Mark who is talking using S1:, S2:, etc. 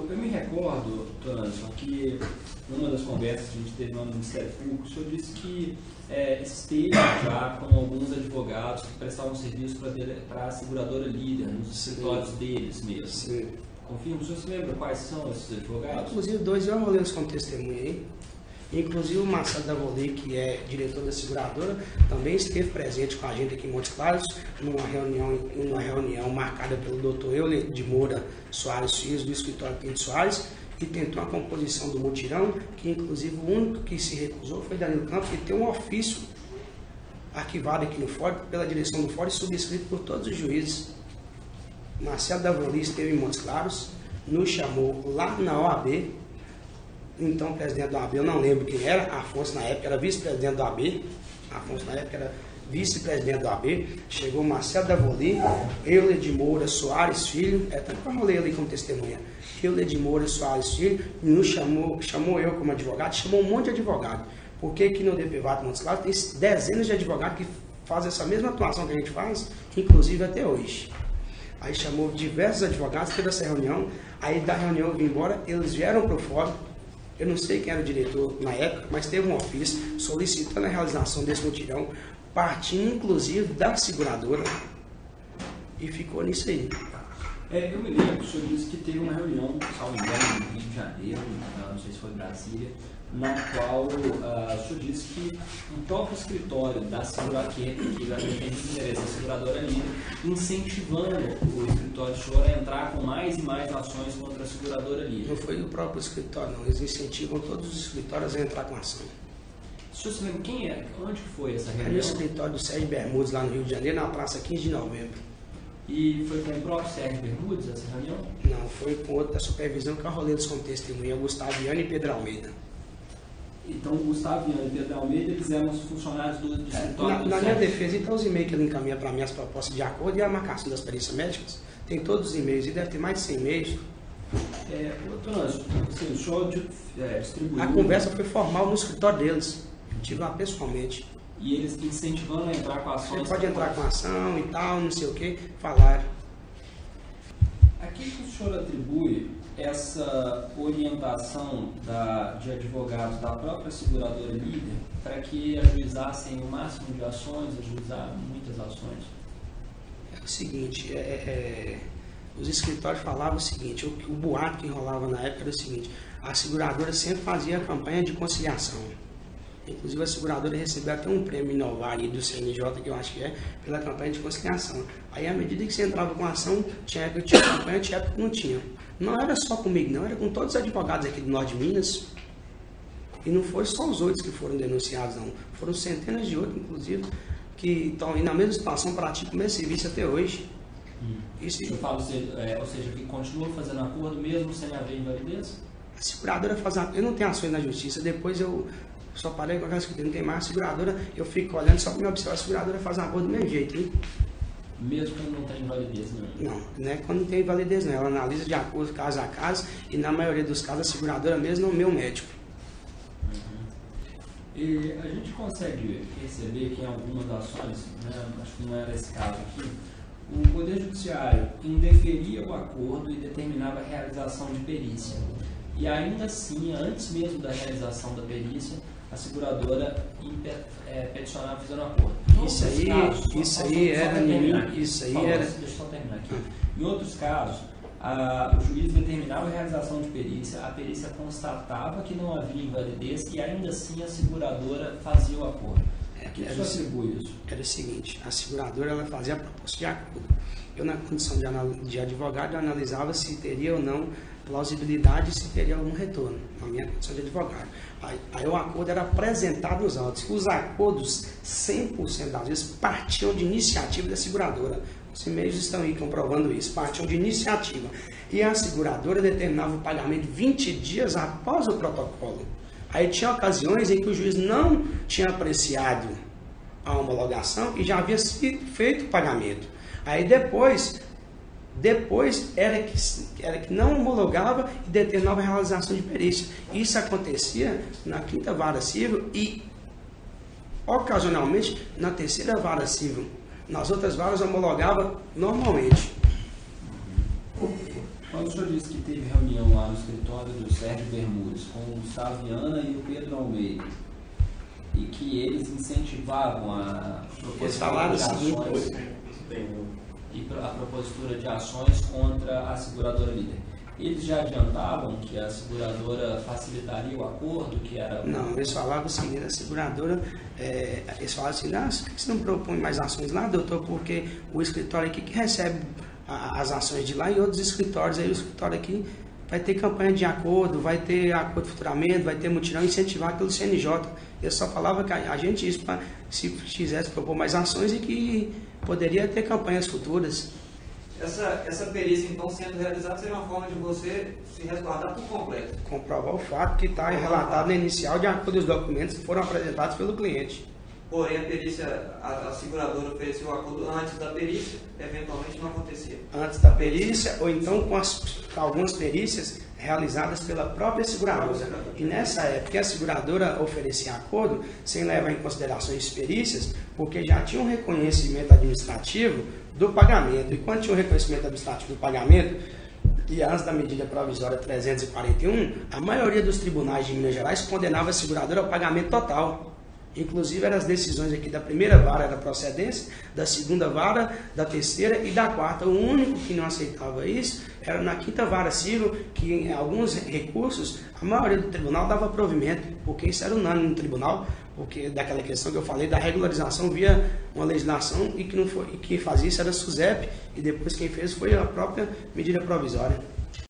S1: Eu me recordo, doutor Anderson, que numa das conversas que a gente teve lá no Ministério Público, o senhor disse que esteve já com alguns advogados que prestavam serviço para a seguradora líder, nos escritórios deles mesmo.
S2: Sim.
S1: Confirma, o senhor se lembra quais são esses advogados?
S2: Inclusive, dois eu rolei como testemunha aí. Inclusive, o Marcelo Davolei, que é diretor da seguradora, também esteve presente com a gente aqui em Montes Claros, numa reunião marcada pelo doutor Euler de Moura Soares Filhos, do escritório Pinto Soares, e tentou a composição do mutirão, que inclusive o único que se recusou foi Danilo Campos, que tem um ofício arquivado aqui no Fórum, pela direção do Fórum, subscrito por todos os juízes. Marcelo Davolei esteve em Montes Claros, nos chamou lá na OAB. Então, o presidente da OAB, eu não lembro quem era, Afonso na época era vice-presidente da OAB, Afonso na época era vice-presidente da OAB, chegou Marcelo Davolei, Euler de Moura Soares Filho, tanto que eu rolei ali como testemunha, Euler de Moura Soares Filho, nos chamou eu como advogado, chamou um monte de advogado, porque aqui no DPVAT Montes Claros tem dezenas de advogados que fazem essa mesma atuação que a gente faz, inclusive até hoje. Aí chamou diversos advogados, teve essa reunião, aí da reunião eu vim embora, eles vieram para o fórum. Eu não sei quem era o diretor na época, mas teve um ofício solicitando a realização desse mutirão, partindo inclusive da seguradora, e ficou nisso aí.
S1: Eu me lembro que o senhor disse que teve uma reunião, salvo engano, no Rio de Janeiro, não sei se foi em Brasília, na qual o senhor disse que o próprio escritório da seguradora, que já tem interesse da seguradora ali, incentivando o escritório do senhor a entrar com mais e mais ações contra a seguradora ali.
S2: Não foi o próprio escritório, não. Eles incentivam todos os escritórios a entrar com ação.
S1: O senhor se lembra quem é? Onde foi essa reunião?
S2: É no escritório do Sérgio Bermudes, lá no Rio de Janeiro, na praça 15 de novembro.
S1: E foi com o próprio Sérgio Bermudes essa reunião?
S2: Não, foi com outra supervisão que eu rolei como testemunha, Gustavo Viana e Pedro Almeida.
S1: Então, o Gustavo Viana e Pedro Almeida, eles eram os funcionários do escritório?
S2: Na minha defesa, então, os e-mails que ele encaminha para mim, as propostas de acordo e a marcação das perícias médicas, tem todos os e-mails, e deve ter mais de 100 e-mails.
S1: Doutor Anderson, o senhor distribuiu...
S2: A conversa foi formal no escritório deles, tive lá pessoalmente.
S1: E eles incentivando a entrar com ações...
S2: Você pode entrar com ação e tal, não sei o que, falaram.
S1: A que o senhor atribui essa orientação de advogados da própria seguradora líder para que ajuizassem o máximo de ações, ajuizar muitas ações?
S2: É o seguinte, os escritórios falavam o seguinte, o boato que enrolava na época era o seguinte, a seguradora sempre fazia a campanha de conciliação. Inclusive a seguradora recebeu até um prêmio Inovar do CNJ, que eu acho que pela campanha de conciliação. Aí à medida que você entrava com a ação, tinha época que tinha campanha, tinha época que não tinha. Não era só comigo não, era com todos os advogados aqui do Norte de Minas. E não foram só os 8 que foram denunciados não, foram centenas de outros, inclusive, que estão aí na mesma situação, praticam o mesmo serviço até hoje.
S1: Isso eu falo, ou seja, que continua fazendo acordo mesmo sem haver invalidez?
S2: A seguradora faz eu não tenho ações na justiça, depois eu só parei com aquelas que não tem mais. A seguradora, eu fico olhando só para me observar, a seguradora faz acordo do mesmo jeito, hein?
S1: Mesmo quando não tem invalidez, não?
S2: Não é quando não tem invalidez, não. Ela analisa de acordo caso a caso e na maioria dos casos a seguradora mesmo é o meu médico.
S1: E a gente consegue perceber que em algumas ações, acho que não era esse caso aqui, o Poder Judiciário indeferia o acordo e determinava a realização de perícia. E ainda assim, antes mesmo da realização da perícia, a seguradora peticionava fazendo acordo.
S2: Isso aí era... Deixa
S1: eu só terminar aqui. Em outros casos, o juiz determinava a realização de perícia, a perícia constatava que não havia invalidez e ainda assim a seguradora fazia o acordo. O que você atribui isso?
S2: Era o seguinte, a seguradora ela fazia a proposta de acordo. Eu, na condição de advogado, eu analisava se teria ou não plausibilidade e se teria algum retorno, na minha condição de advogado. Aí o acordo era apresentado nos autos. Os acordos, 100% das vezes, partiam de iniciativa da seguradora. Os e-mails estão aí comprovando isso, partiam de iniciativa. E a seguradora determinava o pagamento 20 dias após o protocolo. Aí tinha ocasiões em que o juiz não tinha apreciado a homologação e já havia feito o pagamento. Aí depois era que não homologava e determinava a realização de perícia. Isso acontecia na 5ª Vara Civil e, ocasionalmente, na 3ª Vara Civil. Nas outras varas homologava normalmente.
S1: quando o senhor disse que teve reunião lá no escritório do Sérgio Bermudes com o Gustavo Viana e o Pedro Almeida, e que eles incentivavam a propositura de ações e a propositura de ações contra a seguradora líder, eles já adiantavam que a seguradora facilitaria o acordo, que era...
S2: Não, eles falavam o seguinte, a seguradora, eles falavam assim, por que você não propõe mais ações lá, doutor? Porque o escritório aqui que recebe as ações de lá e outros escritórios, aí o escritório aqui vai ter campanha de acordo, vai ter acordo de futuramento, vai ter mutirão, incentivar pelo CNJ. Eu só falava que a gente isso, se quisesse propor mais ações e que poderia ter campanhas futuras.
S3: Essa perícia, então, sendo realizada, seria uma forma de você se resguardar por completo.
S2: Comprovar o fato que está relatado na inicial de acordo com os documentos que foram apresentados pelo cliente.
S3: Porém, a perícia, a seguradora ofereceu o acordo antes da perícia, eventualmente não acontecia.
S2: Antes da perícia, ou então com algumas perícias realizadas pela própria seguradora. E nessa época, a seguradora oferecia acordo sem levar em consideração as perícias, porque já tinha um reconhecimento administrativo do pagamento. E quando tinha um reconhecimento administrativo do pagamento, e antes da medida provisória 341, a maioria dos tribunais de Minas Gerais condenava a seguradora ao pagamento total. Inclusive, eram as decisões aqui da primeira vara da procedência, da segunda vara, da terceira e da quarta. O único que não aceitava isso era na quinta vara civil, que em alguns recursos, a maioria do tribunal dava provimento, porque isso era unânime no tribunal, porque daquela questão que eu falei da regularização via uma legislação e que não foi, e quem fazia isso era a SUSEP, e depois quem fez foi a própria medida provisória.